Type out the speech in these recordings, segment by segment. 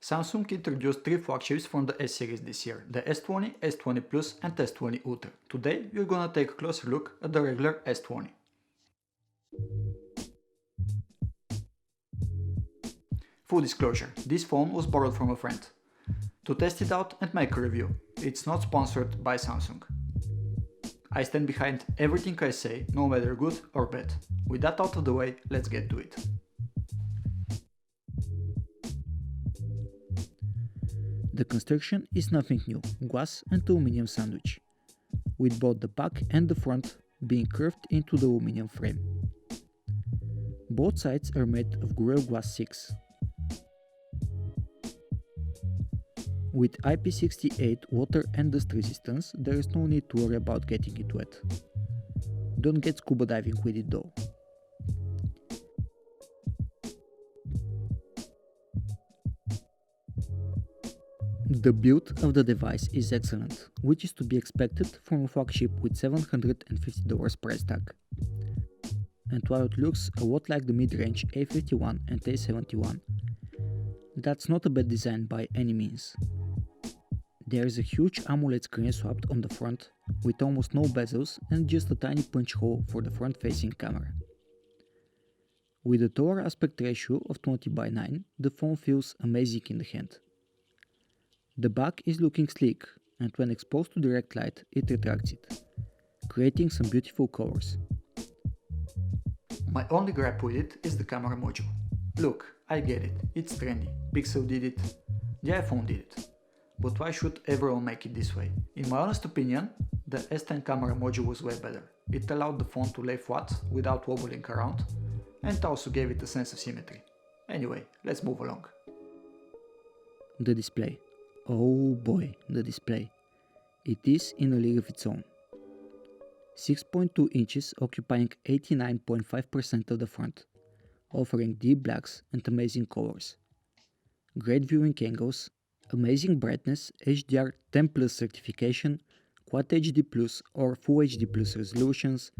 Samsung introduced 3 flagships from the S series this year, the S20, S20 Plus and S20 Ultra. Today we're gonna take a closer look at the regular S20. Full disclosure, this phone was borrowed from a friend. To test it out and make a review. It's not sponsored by Samsung. I stand behind everything I say, no matter good or bad. With that out of the way, let's get to it. The construction is nothing new, glass and aluminum sandwich, with both the back and the front being curved into the aluminum frame. Both sides are made of Gorilla Glass 6. With IP68 water and dust resistance, there is no need to worry about getting it wet. Don't get scuba diving with it though. The build of the device is excellent, which is to be expected from a flagship with $750 price tag. And while it looks a lot like the mid-range A51 and A71, that's not a bad design by any means. There is a huge AMOLED screen swapped on the front, with almost no bezels and just a tiny punch hole for the front-facing camera. With a taller aspect ratio of 20:9, the phone feels amazing in the hand. The back is looking sleek, and when exposed to direct light, it retracts it, creating some beautiful colors. My only gripe with it is the camera module. Look, I get it, it's trendy, Pixel did it, the iPhone did it. But why should everyone make it this way? In my honest opinion, the S10 camera module was way better. It allowed the phone to lay flat without wobbling around, and also gave it a sense of symmetry. Anyway, let's move along. The display. Oh boy, the display. It is in a league of its own. 6.2 inches occupying 89.5% of the front, offering deep blacks and amazing colors. Great viewing angles, amazing brightness, HDR 10+ certification, Quad HD Plus or Full HD Plus resolutions,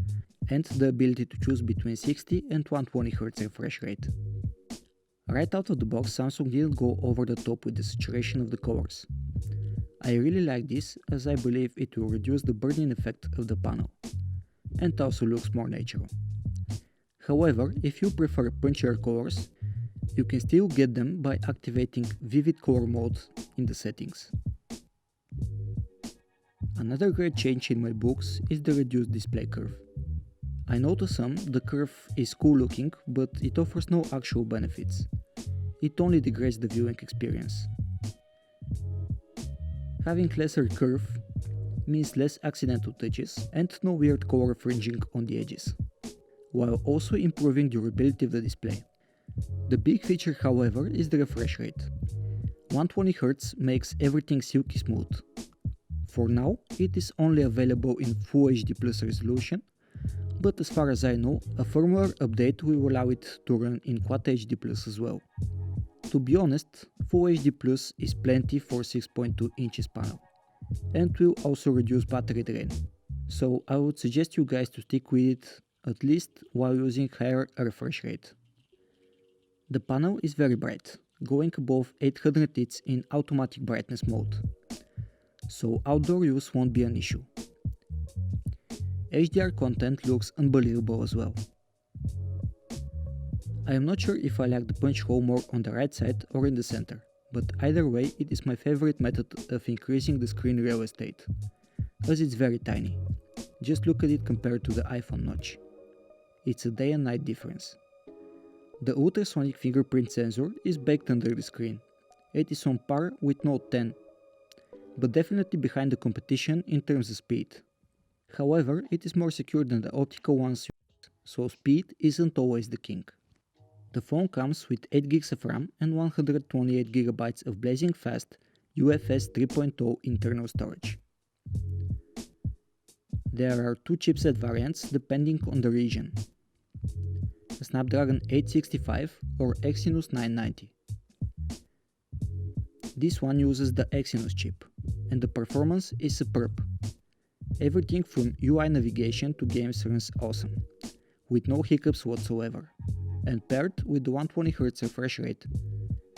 and the ability to choose between 60 and 120Hz refresh rate. Right out of the box, Samsung didn't go over the top with the saturation of the colors. I really like this, as I believe it will reduce the burn-in effect of the panel, and also looks more natural. However, if you prefer punchier colors, you can still get them by activating Vivid Color mode in the settings. Another great change in my books is the reduced display curve. I know to some the curve is cool looking, but it offers no actual benefits. It only degrades the viewing experience. Having lesser curve means less accidental touches and no weird color fringing on the edges, while also improving durability of the display. The big feature, however, is the refresh rate. 120Hz makes everything silky smooth. For now, it is only available in Full HD Plus resolution, but as far as I know, a firmware update will allow it to run in Quad HD Plus as well. To be honest, Full HD Plus is plenty for 6.2 inches panel, and will also reduce battery drain, so I would suggest you guys to stick with it at least while using higher refresh rate. The panel is very bright, going above 800 nits in automatic brightness mode, so outdoor use won't be an issue. HDR content looks unbelievable as well. I am not sure if I like the punch hole more on the right side or in the center, but either way it is my favorite method of increasing the screen real estate, as it's very tiny. Just look at it compared to the iPhone notch. It's a day and night difference. The ultrasonic fingerprint sensor is baked under the screen. It is on par with Note 10, but definitely behind the competition in terms of speed. However, it is more secure than the optical ones, so speed isn't always the king. The phone comes with 8GB of RAM and 128GB of blazing fast UFS 3.0 internal storage. There are two chipset variants depending on the region: a Snapdragon 865 or Exynos 990. This one uses the Exynos chip, and the performance is superb. Everything from UI navigation to games runs awesome, with no hiccups whatsoever, and paired with the 120Hz refresh rate,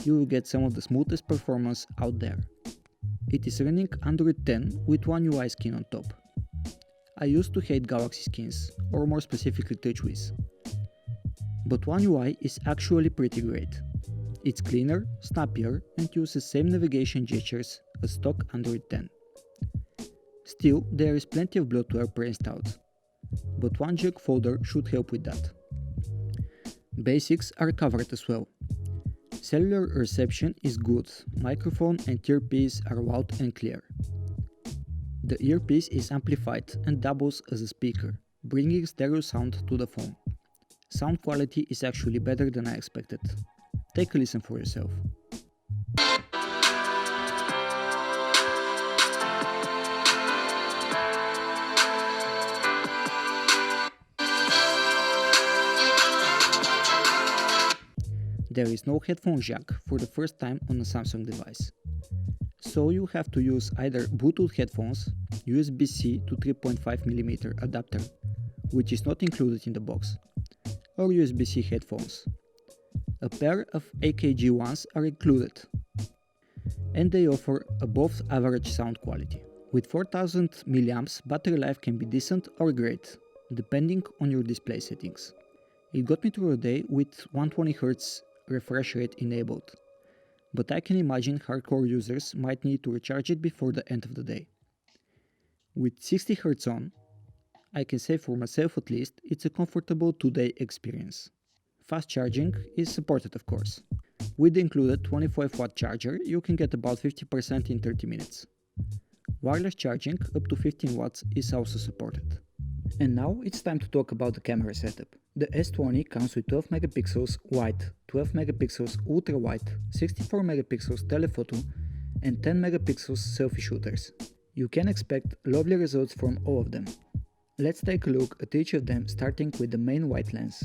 you will get some of the smoothest performance out there. It is running Android 10 with One UI skin on top. I used to hate Galaxy skins, or more specifically TouchWiz. But One UI is actually pretty great. It's cleaner, snappier, and uses same navigation gestures as stock Android 10. Still, there is plenty of bloatware pre-installed, but one junk folder should help with that. Basics are covered as well. Cellular reception is good, microphone and earpiece are loud and clear. The earpiece is amplified and doubles as a speaker, bringing stereo sound to the phone. Sound quality is actually better than I expected. Take a listen for yourself. There is no headphone jack for the first time on a Samsung device. So you have to use either Bluetooth headphones, USB-C to 3.5mm adapter, which is not included in the box, or USB-C headphones. A pair of AKG ones are included, and they offer above average sound quality. With 4000 mAh, battery life can be decent or great, depending on your display settings. It got me through a day with 120Hz refresh rate enabled, but I can imagine hardcore users might need to recharge it before the end of the day. With 60Hz on, I can say for myself at least, it's a comfortable 2-day experience. Fast charging is supported of course. With the included 25W charger, you can get about 50% in 30 minutes. Wireless charging up to 15W is also supported. And now it's time to talk about the camera setup. The S20 comes with 12 megapixels wide, 12 megapixels ultra wide, 64 megapixels telephoto, and 10 megapixels selfie shooters. You can expect lovely results from all of them. Let's take a look at each of them, starting with the main wide lens.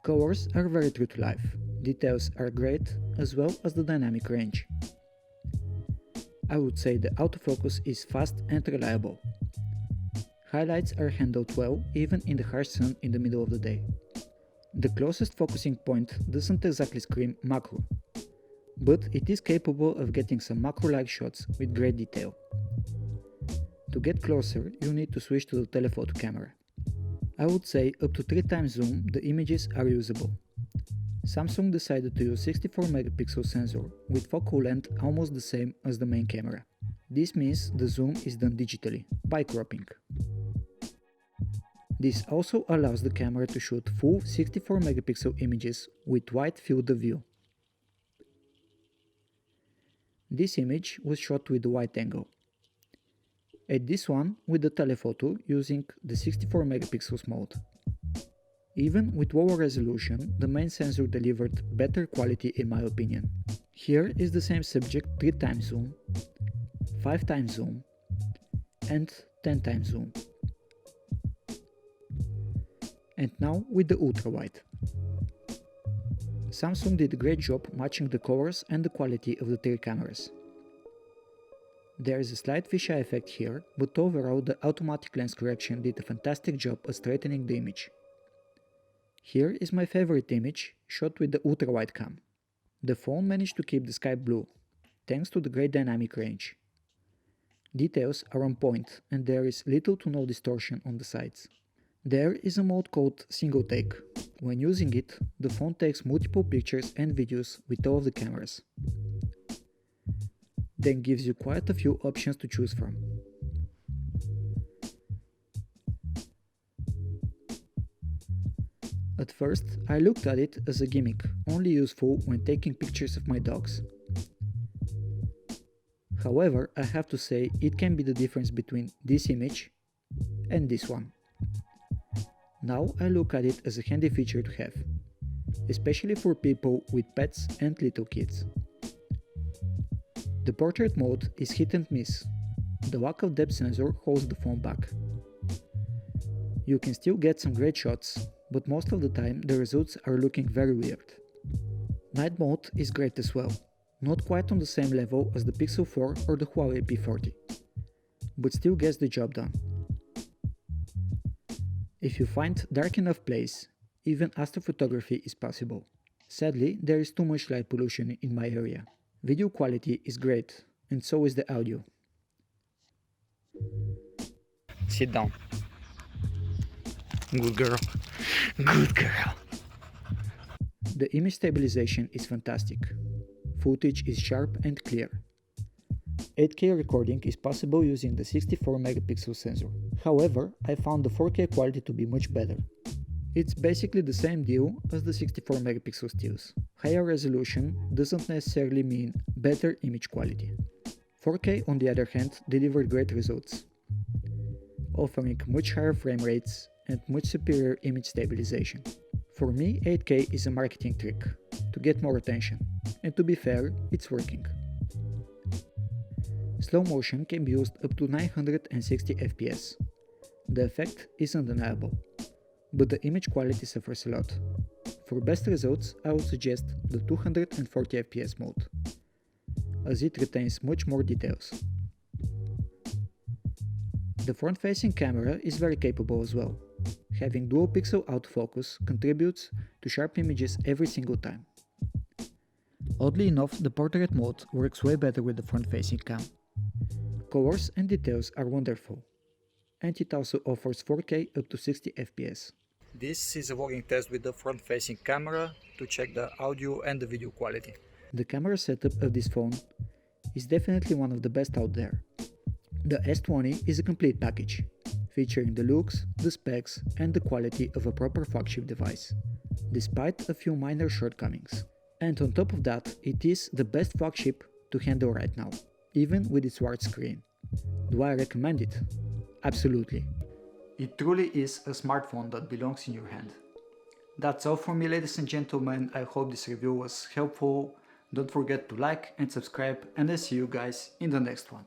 Colors are very true to life, details are great, as well as the dynamic range. I would say the autofocus is fast and reliable. Highlights are handled well even in the harsh sun in the middle of the day. The closest focusing point doesn't exactly scream macro, but it is capable of getting some macro-like shots with great detail. To get closer, you need to switch to the telephoto camera. I would say up to 3 times zoom the images are usable. Samsung decided to use 64 megapixel sensor with focal length almost the same as the main camera. This means the zoom is done digitally, by cropping. This also allows the camera to shoot full 64 megapixel images with wide field of view. This image was shot with the wide angle. And this one with the telephoto using the 64 megapixels mode. Even with lower resolution, the main sensor delivered better quality in my opinion. Here is the same subject 3 times zoom, 5 times zoom, and 10 times zoom. And now with the ultra wide. Samsung did a great job matching the colors and the quality of the 3 cameras. There is a slight fisheye effect here, but overall the automatic lens correction did a fantastic job at straightening the image. Here is my favorite image, shot with the ultra wide cam. The phone managed to keep the sky blue, thanks to the great dynamic range. Details are on point and there is little to no distortion on the sides. There is a mode called single take. When using it, the phone takes multiple pictures and videos with all of the cameras. Then gives you quite a few options to choose from. At first, I looked at it as a gimmick, only useful when taking pictures of my dogs. However, I have to say it can be the difference between this image and this one. Now I look at it as a handy feature to have, especially for people with pets and little kids. The portrait mode is hit and miss. The lack of depth sensor holds the phone back. You can still get some great shots, but most of the time the results are looking very weird. Night mode is great as well, not quite on the same level as the Pixel 4 or the Huawei P40, but still gets the job done. If you find dark enough place, even astrophotography is possible. Sadly, there is too much light pollution in my area. Video quality is great, and so is the audio. Sit down. Good girl. Good girl. The image stabilization is fantastic. Footage is sharp and clear. 8K recording is possible using the 64 megapixel sensor. However, I found the 4K quality to be much better. It's basically the same deal as the 64 megapixel stills. Higher resolution doesn't necessarily mean better image quality. 4K, on the other hand, delivered great results, offering much higher frame rates and much superior image stabilization. For me, 8K is a marketing trick to get more attention, and to be fair, it's working. Slow motion can be used up to 960 fps. The effect is undeniable, but the image quality suffers a lot. For best results, I would suggest the 240 fps mode, as it retains much more details. The front-facing camera is very capable as well. Having dual pixel autofocus contributes to sharp images every single time. Oddly enough, the portrait mode works way better with the front-facing cam. Colors and details are wonderful, and it also offers 4K up to 60 fps. This is a working test with the front-facing camera to check the audio and the video quality. The camera setup of this phone is definitely one of the best out there. The S20 is a complete package, featuring the looks, the specs, and the quality of a proper flagship device, despite a few minor shortcomings. And on top of that, it is the best flagship to handle right now, even with its large screen. Do I recommend it? Absolutely. It truly is a smartphone that belongs in your hand. That's all from me, ladies and gentlemen. I hope this review was helpful. Don't forget to like and subscribe, and I'll see you guys in the next one.